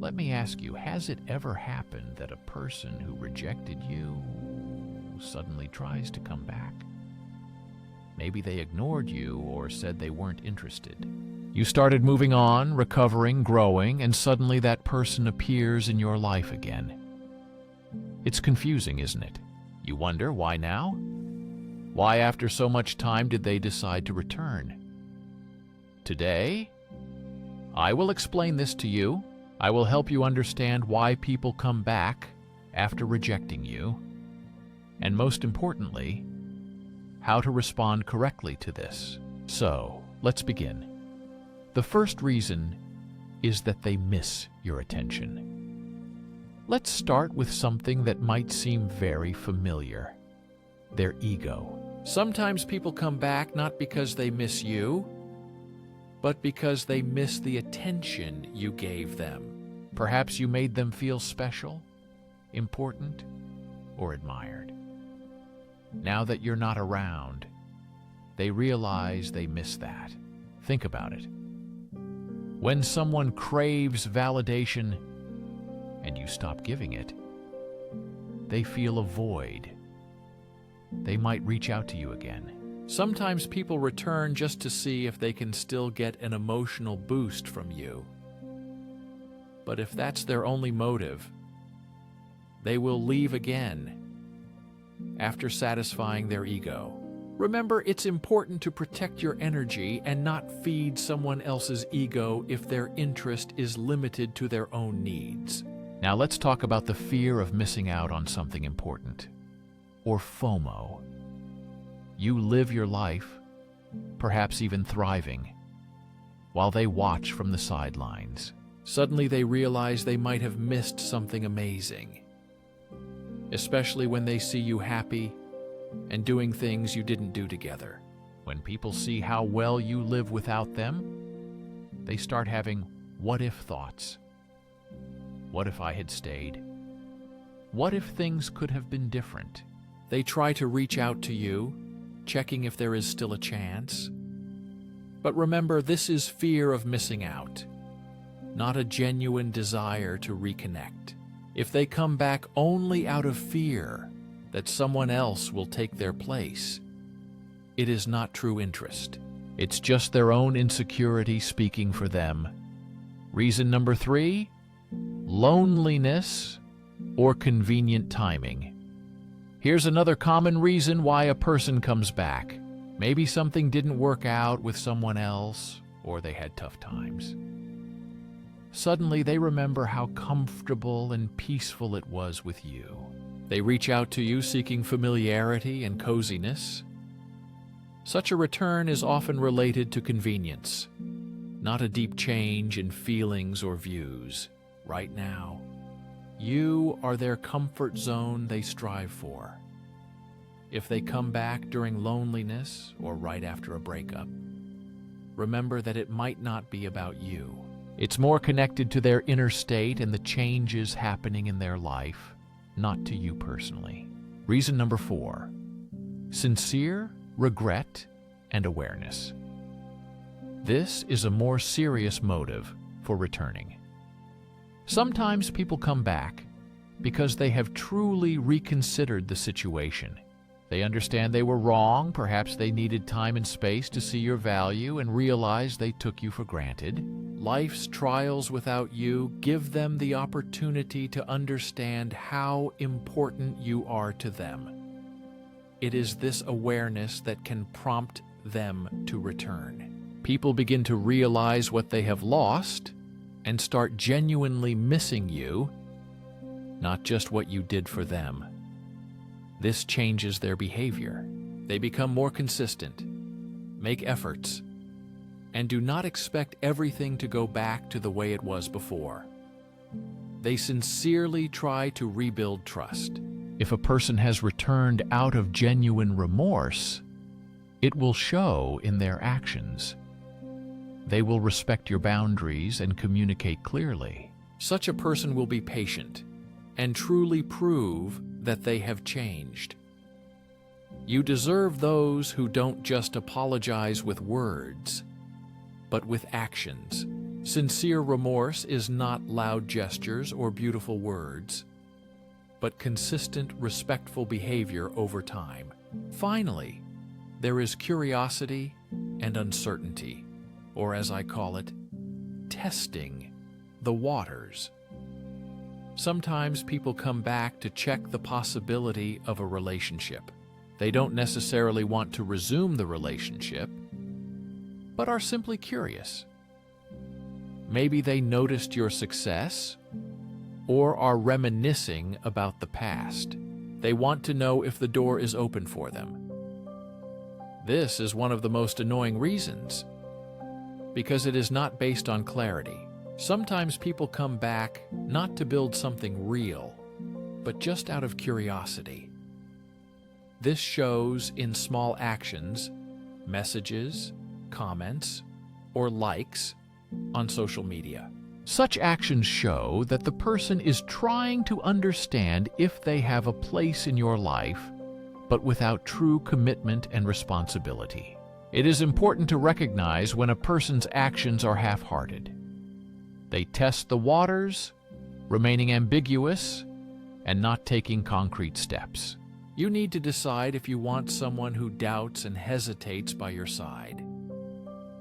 Let me ask you, has it ever happened that a person who rejected you suddenly tries to come back? Maybe they ignored you or said they weren't interested. You started moving on, recovering, growing, and suddenly that person appears in your life again. It's confusing, isn't it? You wonder, why now? Why, after so much time, did they decide to return? Today, I will explain this to you. I will help you understand why people come back after rejecting you, and most importantly, how to respond correctly to this. So, let's begin. The first reason is that they miss your attention. Let's start with something that might seem very familiar: their ego. Sometimes people come back not because they miss you, but because they miss the attention you gave them. Perhaps you made them feel special, important, or admired. Now that you're not around, they realize they miss that. Think about it. When someone craves validation and you stop giving it, they feel a void. They might reach out to you again. Sometimes people return just to see if they can still get an emotional boost from you. But if that's their only motive, they will leave again after satisfying their ego. Remember, it's important to protect your energy and not feed someone else's ego if their interest is limited to their own needs. Now let's talk about the fear of missing out on something important, or FOMO. You live your life, perhaps even thriving, while they watch from the sidelines. Suddenly they realize they might have missed something amazing, especially when they see you happy and doing things you didn't do together. When people see how well you live without them, they start having what-if thoughts. What if I had stayed? What if things could have been different? They try to reach out to you, checking if there is still a chance. But remember, this is fear of missing out, not a genuine desire to reconnect. If they come back only out of fear that someone else will take their place, it is not true interest. It's just their own insecurity speaking for them. Reason number 3, loneliness or convenient timing. Here's another common reason why a person comes back. Maybe something didn't work out with someone else, or they had tough times. Suddenly they remember how comfortable and peaceful it was with you. They reach out to you seeking familiarity and coziness. Such a return is often related to convenience, not a deep change in feelings or views. Right now, you are their comfort zone they strive for. If they come back during loneliness or right after a breakup, remember that it might not be about you. It's more connected to their inner state and the changes happening in their life, not to you personally. Reason number 4, sincere regret and awareness. This is a more serious motive for returning. Sometimes people come back because they have truly reconsidered the situation. They understand they were wrong, perhaps they needed time and space to see your value and realize they took you for granted. Life's trials without you give them the opportunity to understand how important you are to them. It is this awareness that can prompt them to return. People begin to realize what they have lost and start genuinely missing you, not just what you did for them. This changes their behavior. They become more consistent, make efforts, and do not expect everything to go back to the way it was before. They sincerely try to rebuild trust. If a person has returned out of genuine remorse, it will show in their actions. They will respect your boundaries and communicate clearly. Such a person will be patient and truly prove that they have changed. You deserve those who don't just apologize with words, but with actions. Sincere remorse is not loud gestures or beautiful words, but consistent, respectful behavior over time. Finally, there is curiosity and uncertainty, or as I call it, testing the waters. Sometimes people come back to check the possibility of a relationship. They don't necessarily want to resume the relationship, but are simply curious. Maybe they noticed your success or are reminiscing about the past. They want to know if the door is open for them. This is one of the most annoying reasons, because it is not based on clarity. Sometimes people come back not to build something real, but just out of curiosity. This shows in small actions, messages, comments, or likes on social media. Such actions show that the person is trying to understand if they have a place in your life, but without true commitment and responsibility. It is important to recognize when a person's actions are half-hearted. They test the waters, remaining ambiguous, and not taking concrete steps. You need to decide if you want someone who doubts and hesitates by your side.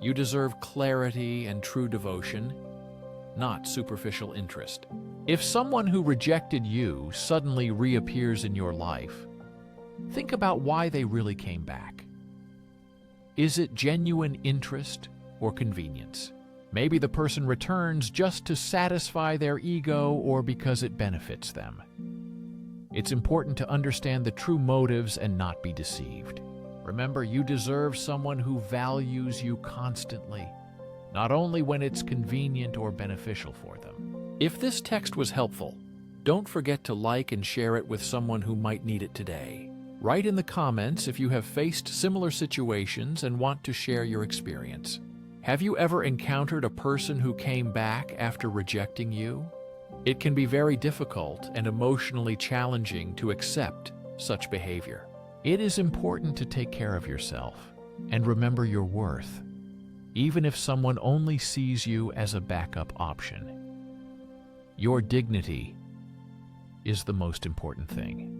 You deserve clarity and true devotion, not superficial interest. If someone who rejected you suddenly reappears in your life, think about why they really came back. Is it genuine interest or convenience? Maybe the person returns just to satisfy their ego or because it benefits them. It's important to understand the true motives and not be deceived. Remember, you deserve someone who values you constantly, not only when it's convenient or beneficial for them. If this text was helpful, don't forget to like and share it with someone who might need it today. Write in the comments if you have faced similar situations and want to share your experience. Have you ever encountered a person who came back after rejecting you? It can be very difficult and emotionally challenging to accept such behavior. It is important to take care of yourself and remember your worth, even if someone only sees you as a backup option. Your dignity is the most important thing.